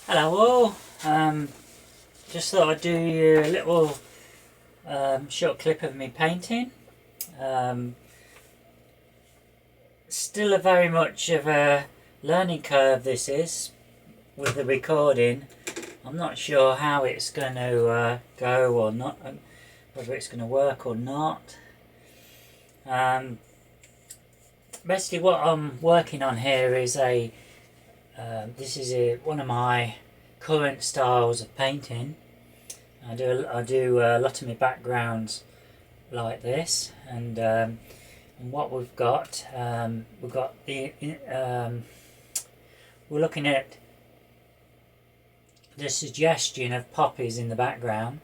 Hello all. Just thought I'd do you a little short clip of me painting. Um, Still a very much of a learning curve this is with the recording. I'm not sure how it's going to go or not, whether it's going to work or not. Basically what I'm working on here is one of my current styles of painting. I do a lot of my backgrounds like this, and what we've got we're looking at the suggestion of poppies in the background.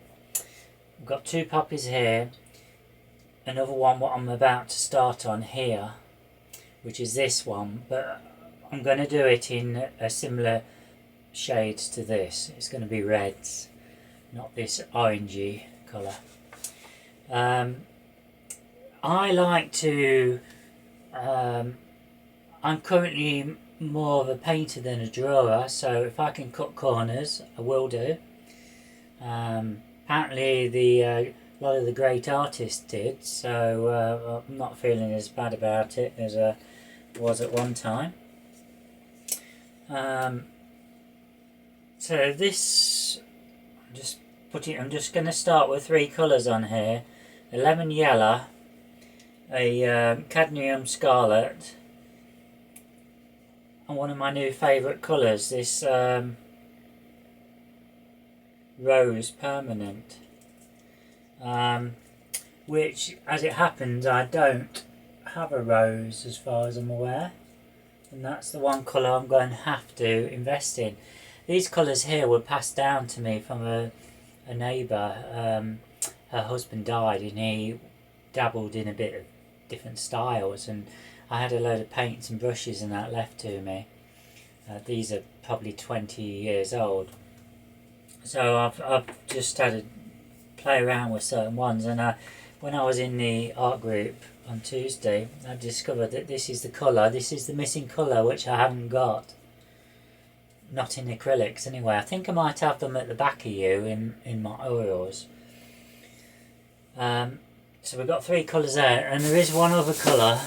We've got two poppies here, another one what I'm about to start on here, which is this one, but I'm going to do it in a similar shades to this. It's going to be reds, not this orangey colour. I like to I'm currently more of a painter than a drawer, so if I can cut corners I will do. Apparently a lot of the great artists did, so I'm not feeling as bad about it as I was at one time. So this, I'm just going to start with three colours on here: a lemon yellow, a cadmium scarlet, and one of my new favourite colours, this rose permanent, which, as it happens, I don't have a rose as far as I'm aware, and that's the one colour I'm going to have to invest in. These colours here were passed down to me from a neighbour. Her husband died and he dabbled in a bit of different styles, and I had a load of paints and brushes and that left to me. These are probably 20 years old, so I've just started to play around with certain ones, and when I was in the art group on Tuesday I discovered that this is the missing colour which I haven't got. Not in acrylics anyway. I think I might have them at the back of you in my oils. So we've got three colours there, and there is one other colour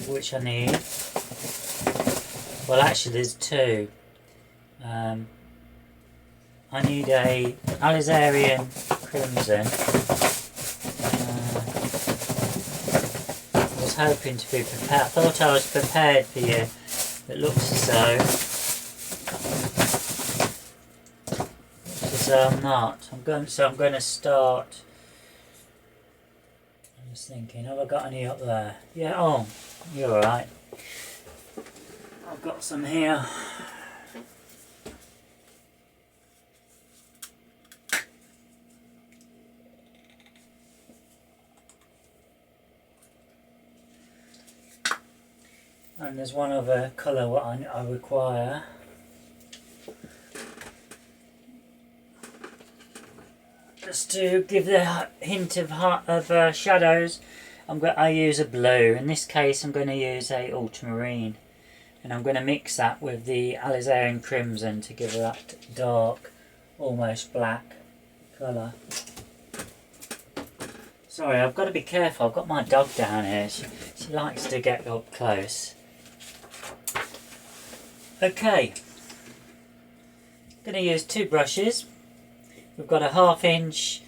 which I need. Well, actually there's two. I need a Alizarian crimson. I was hoping to be prepared. I thought I was prepared for you. It looks as though I'm not. I'm going to start. I'm just thinking, have I got any up there? Yeah, oh, you're alright. I've got some here. And there's one other colour what I require. Just to give the hint of shadows, I use a blue. In this case I'm going to use a ultramarine, and I'm going to mix that with the alizarin crimson to give that dark, almost black colour. Sorry, I've got to be careful. I've got my dog down here. She likes to get up close. Okay, I'm going to use two brushes. We've got a 1/2 inch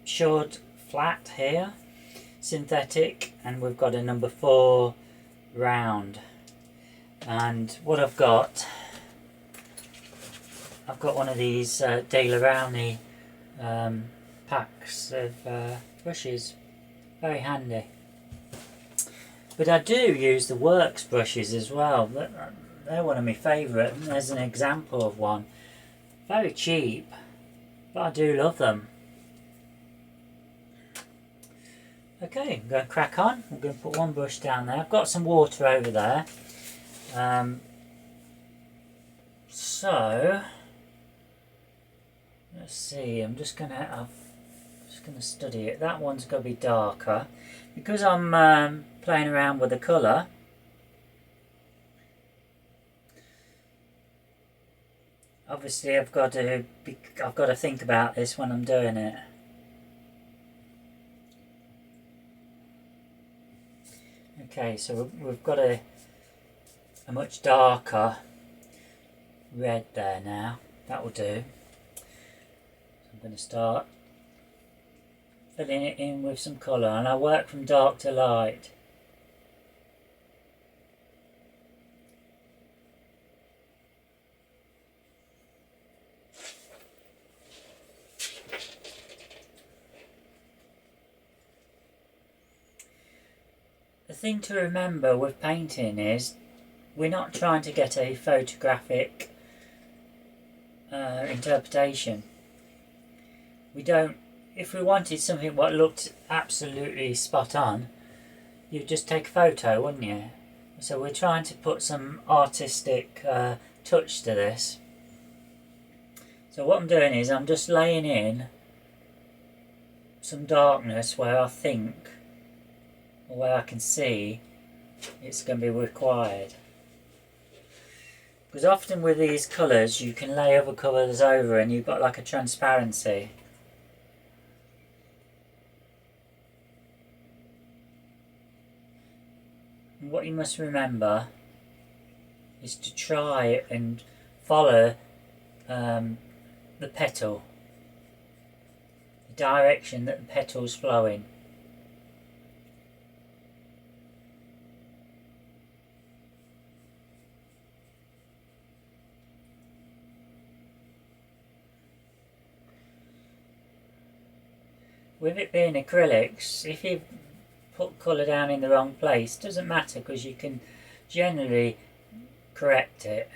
short flat here, synthetic, and we've got a number 4 round. And what I've got one of these Daler Rowney packs of brushes, very handy. But I do use the Works brushes as well. They're one of my favourite. There's an example of one, very cheap, but I do love them. Okay, I'm going to crack on. I'm going to put one brush down there. I've got some water over there. So let's see. I'm just going to study it. That one's going to be darker because I'm playing around with the colour. obviously I've got to think about this when I'm doing it. Okay, so we've got a much darker red there now. That will do. So I'm going to start filling it in with some colour, and I work from dark to light. The thing to remember with painting is we're not trying to get a photographic interpretation. We don't. If we wanted something what looked absolutely spot on, you'd just take a photo, wouldn't you? So we're trying to put some artistic touch to this. So what I'm doing is I'm just laying in some darkness where I think, or where I can see, it's going to be required. Because often with these colours you can lay other colours over and you've got like a transparency. And what you must remember is to try and follow the petal, the direction that the petal's flowing. With it being acrylics, if you put colour down in the wrong place, it doesn't matter because you can generally correct it.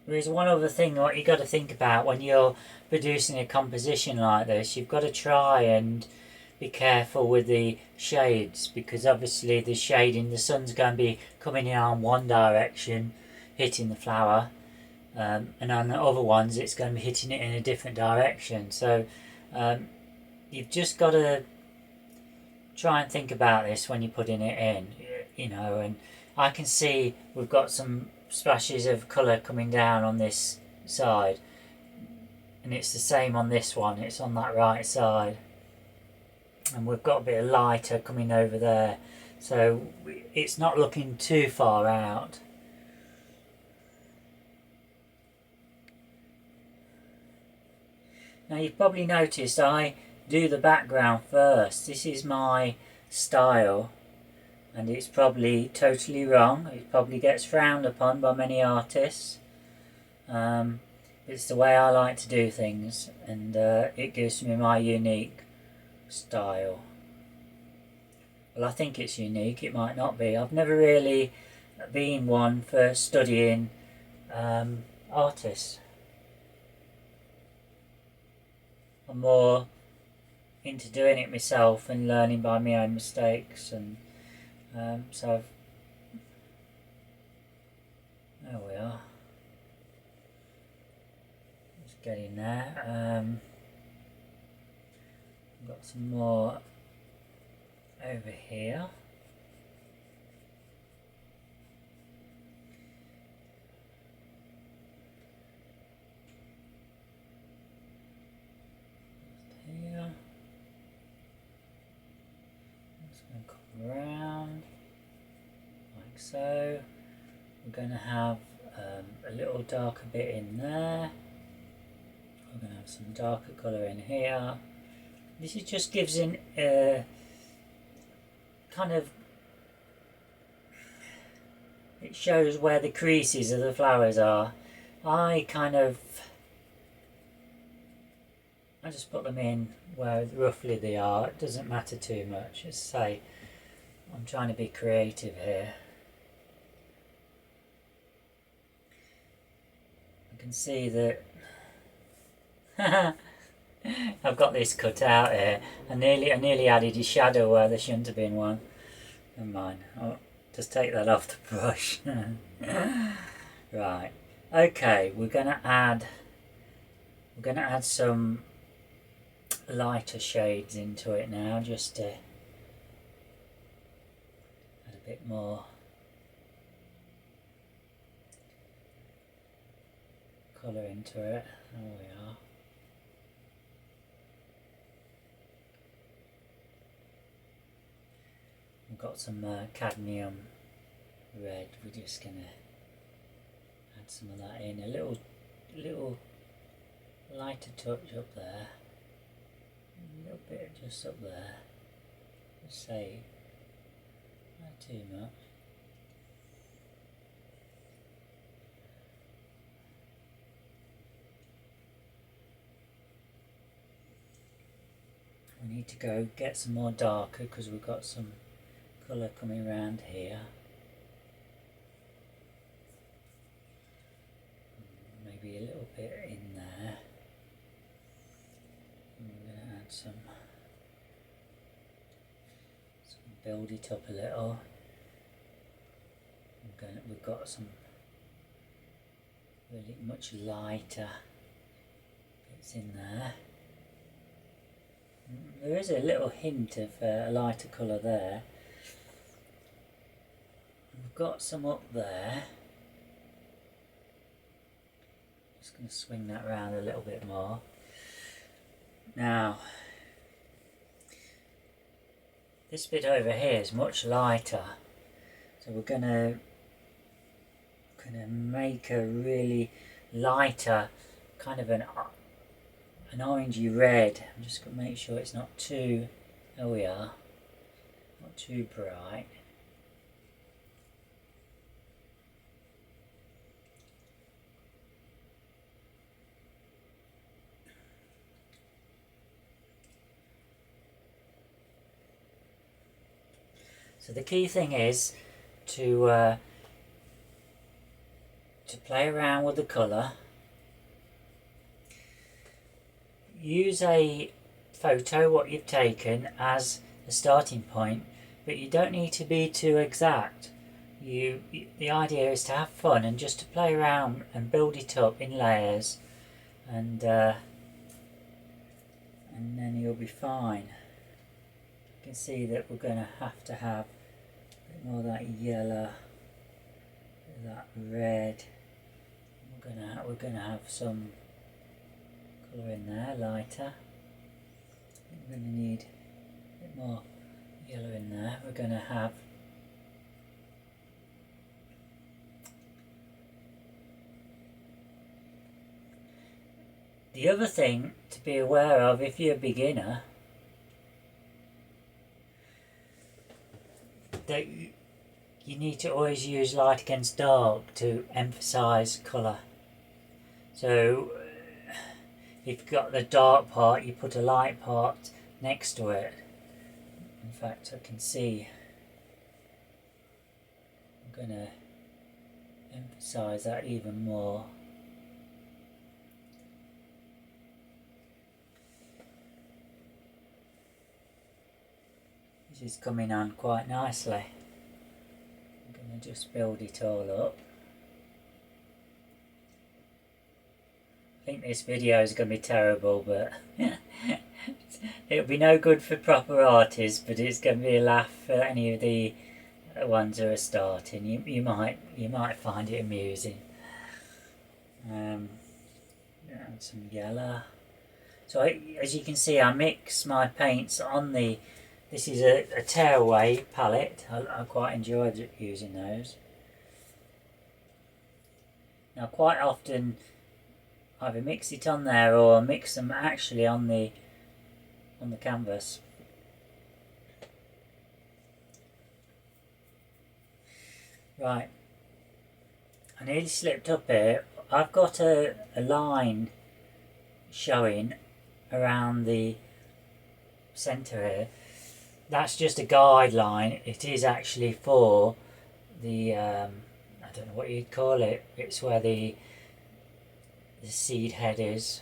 There is one other thing what you got to think about when you're producing a composition like this. You've got to try and be careful with the shades, because obviously the shading, the sun's going to be coming in on one direction, hitting the flower, and on the other ones it's going to be hitting it in a different direction. So you've just got to try and think about this when you're putting it in, you know. And I can see we've got some splashes of colour coming down on this side, and it's the same on this one, it's on that right side, and we've got a bit of lighter coming over there, so it's not looking too far out. Now you've probably noticed I do the background first. This is my style, and it's probably totally wrong. It probably gets frowned upon by many artists. It's the way I like to do things, and it gives me my unique style. Well, I think it's unique, it might not be. I've never really been one for studying artists. I'm more into doing it myself and learning by my own mistakes, and so there we are. Just getting there. Got some more over here. Here. Just going to come around like so. We're going to have a little darker bit in there. We're going to have some darker colour in here. This is just gives in kind of, it shows where the creases of the flowers are. I just put them in where roughly they are. It doesn't matter too much. As I say, I'm trying to be creative here. I can see that I've got this cut out here. I nearly added a shadow where there shouldn't have been one. Never mind. I'll just take that off the brush. Right. Okay, we're gonna add some lighter shades into it now, just to add a bit more colour into it. There we are. We've got some cadmium red. We're just gonna add some of that in, a little lighter touch up there, a little bit just up there. Just say not too much. We need to go get some more darker because we've got some colour coming around here. Maybe a little bit in there. I'm going to add some, build it up a little. We've got some really much lighter bits in there. There is a little hint of a lighter colour there. We've got some up there. Just going to swing that around a little bit more. Now, this bit over here is much lighter, so we're going to make a really lighter, kind of an orangey red. I'm just going to make sure it's not too, there we are, not too bright. So the key thing is to play around with the colour. Use a photo, what you've taken, as a starting point, but you don't need to be too exact. The idea is to have fun and just to play around and build it up in layers, and then you'll be fine. You can see that we're going to have a bit more of that yellow, that red. We're going to have some colour in there, lighter. We're going to need a bit more yellow in there. We're going to have the other thing to be aware of if you're a beginner, that you need to always use light against dark to emphasise colour. So if you've got the dark part, you put a light part next to it. In fact, I can see I'm going to emphasise that even more. This is coming on quite nicely. I'm going to just build it all up. I think this video is going to be terrible, but it'll be no good for proper artists, but it's going to be a laugh for any of the ones who are starting. You might find it amusing. Add some yellow. So as you can see, I mix my paints on the. This is a tearaway palette. I quite enjoyed using those. Now, quite often, either mix it on there or mix them actually on the canvas. Right, I nearly slipped up here. I've got a line showing around the centre here. That's just a guideline. It is actually for the I don't know what you'd call it. It's where the seed head is.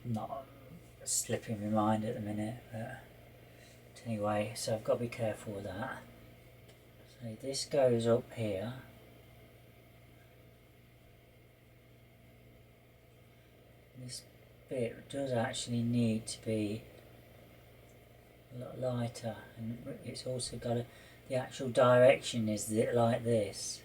Not slipping my mind at the minute, but anyway, so I've got to be careful with that. So this goes up here. bit does actually need to be a lot lighter, and it's also got the actual direction is like this.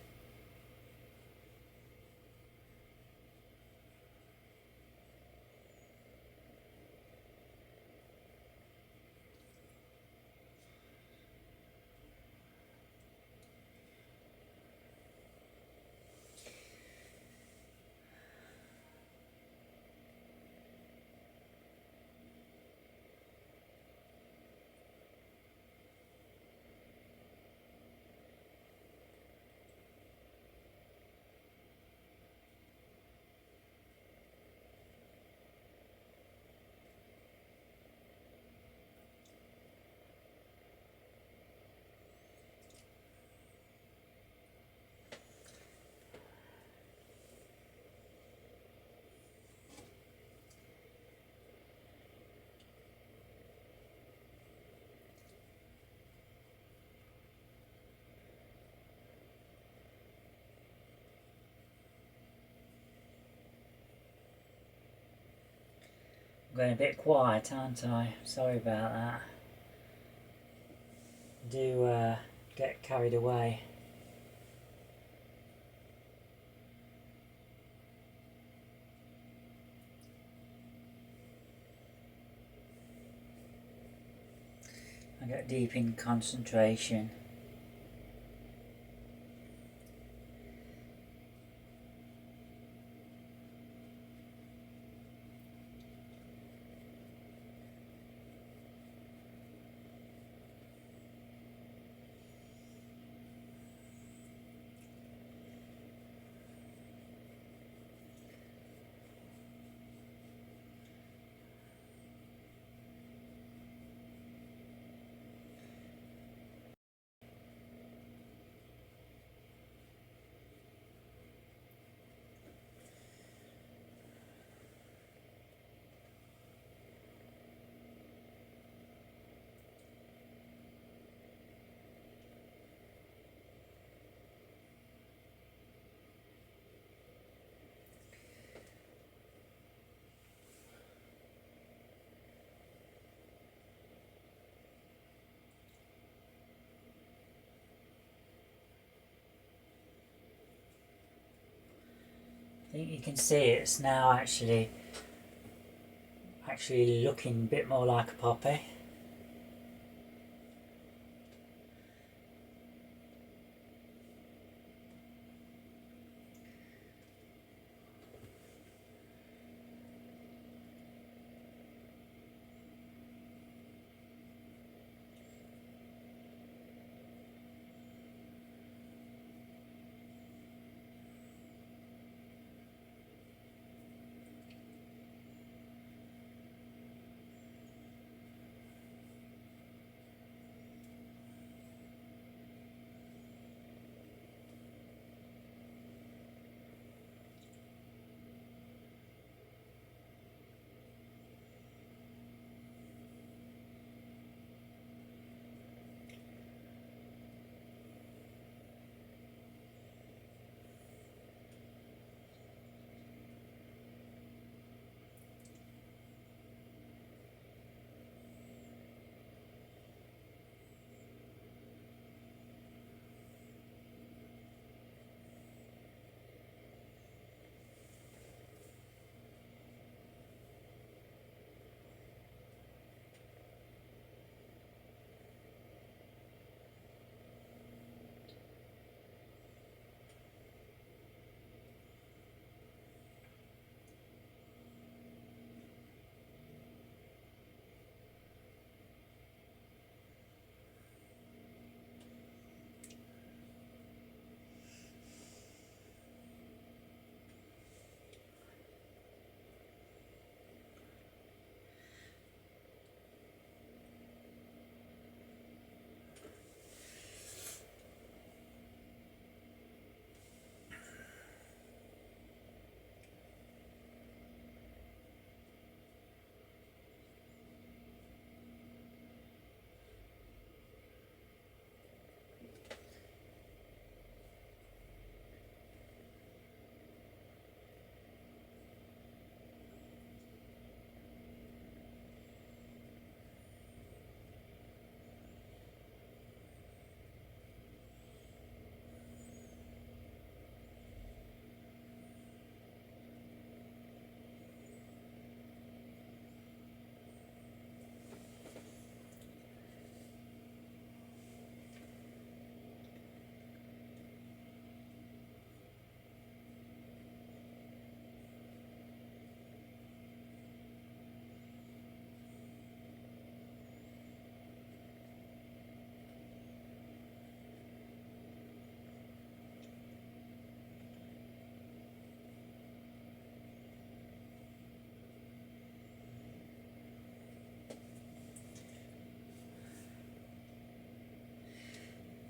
I'm going a bit quiet, aren't I? Sorry about that. I do get carried away. I get deep in concentration. I think you can see it's now actually looking a bit more like a poppy.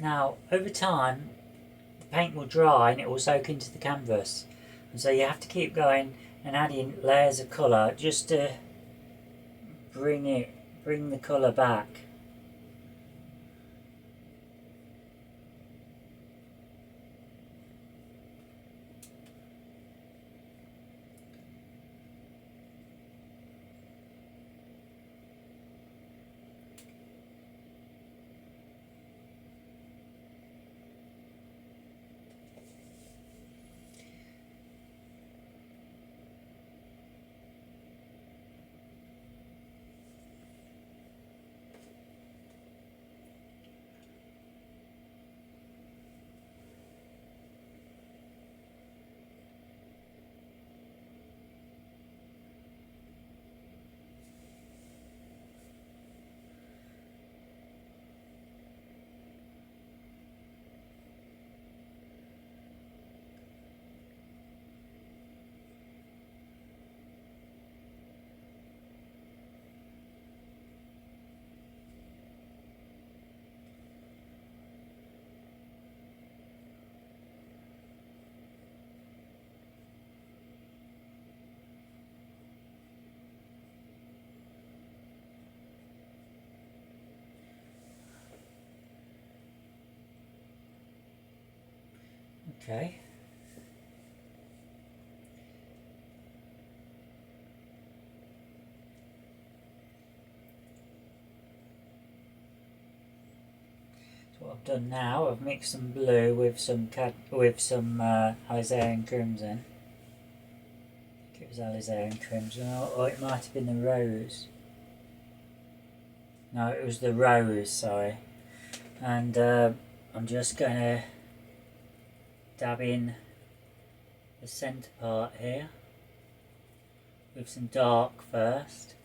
Now over time the paint will dry and it will soak into the canvas, and so you have to keep going and adding layers of colour just to bring the colour back. Okay. So what I've done now, I've mixed some blue with some alizarin crimson. I think it was alizarin crimson, or it might have been the rose. No, it was the rose, sorry. And I'm just going to dab in the centre part here with some dark first.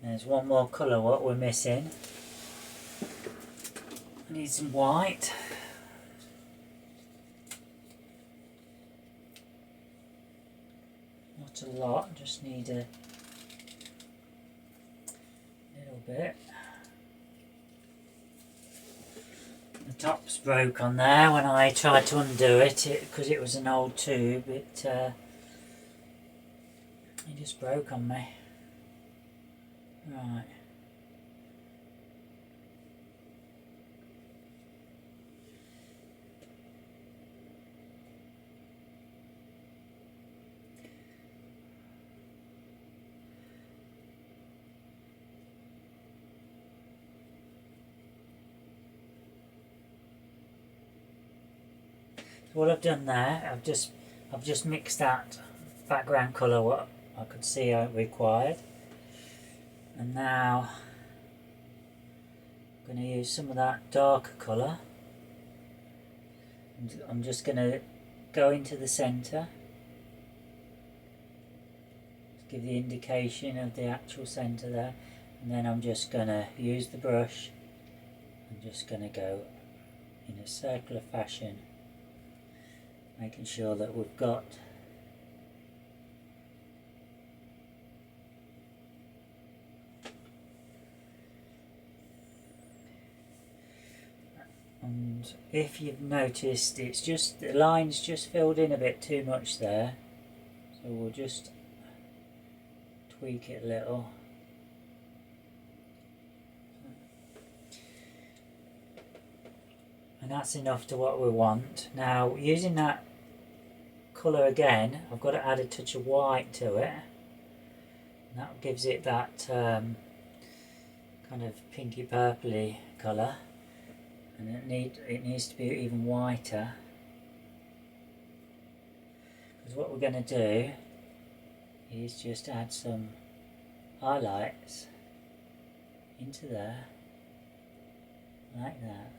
There's one more colour what we're missing. I need some white. Not a lot, just need a little bit. The top's broke on there when I tried to undo it because it was an old tube. It just broke on me. Right. So what I've done there, I've just mixed that background colour what I could see I required. And now I'm going to use some of that darker colour. I'm just going to go into the centre, give the indication of the actual centre there, and then I'm just going to use the brush. I'm just going to go in a circular fashion, making sure that we've got and if you've noticed it's just the line's just filled in a bit too much there, so we'll just tweak it a little. And that's enough to what we want. Now using that colour again, I've got to add a touch of white to it, and that gives it that kind of pinky purpley colour. And it needs to be even whiter, because what we're going to do is just add some highlights into there, like that.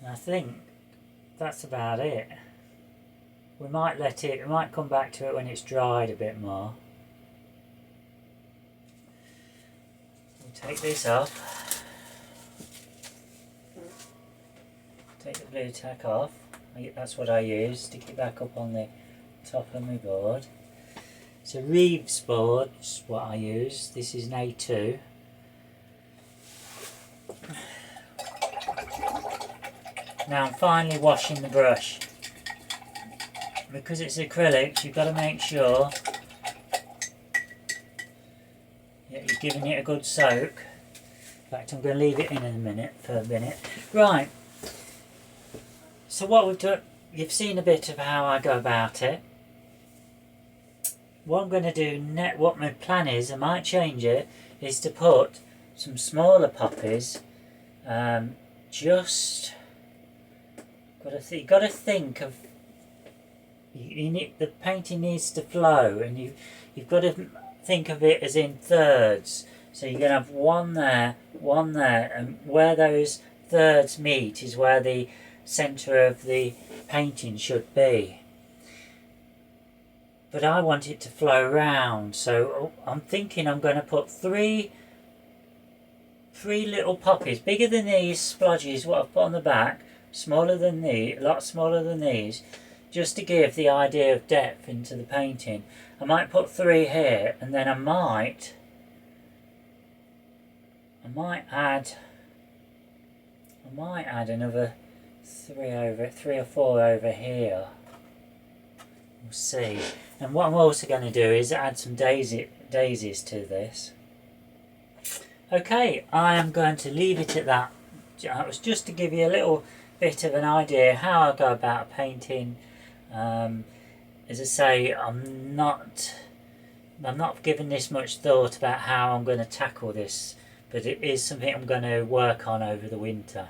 And I think that's about it. We might we might come back to it when it's dried a bit more. We'll take this off. Take the blue tack off. That's what I use. Stick it back up on the top of my board. It's a Reeves board, is what I use. This is an A2. Now I'm finally washing the brush. Because it's acrylics, you've got to make sure that you're giving it a good soak. In fact, I'm going to leave it in a minute, for a minute. Right. So what we've done, you've seen a bit of how I go about it. What I'm going to do, what my plan is, I might change it, is to put some smaller poppies. Just you've got to think of. The painting needs to flow, and you've got to think of it as in thirds. So you're going to have one there, and where those thirds meet is where the centre of the painting should be. But I want it to flow round, so I'm thinking I'm going to put three little poppies, bigger than these splodges what I've put on the back, smaller than these, a lot smaller than these, just to give the idea of depth into the painting. I might put 3 here, and then I might add another 3 or 4 over here. We'll see. And what I'm also going to do is add some daisies to this. Okay, I am going to leave it at that. It was just to give you a little bit of an idea how I go about painting. As I say, I'm not giving this much thought about how I'm going to tackle this, but it is something I'm going to work on over the winter.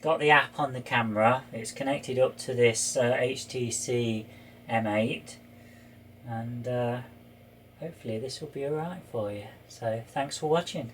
Got the app on the camera. It's connected up to this HTC M8, and hopefully this will be alright for you. So thanks for watching.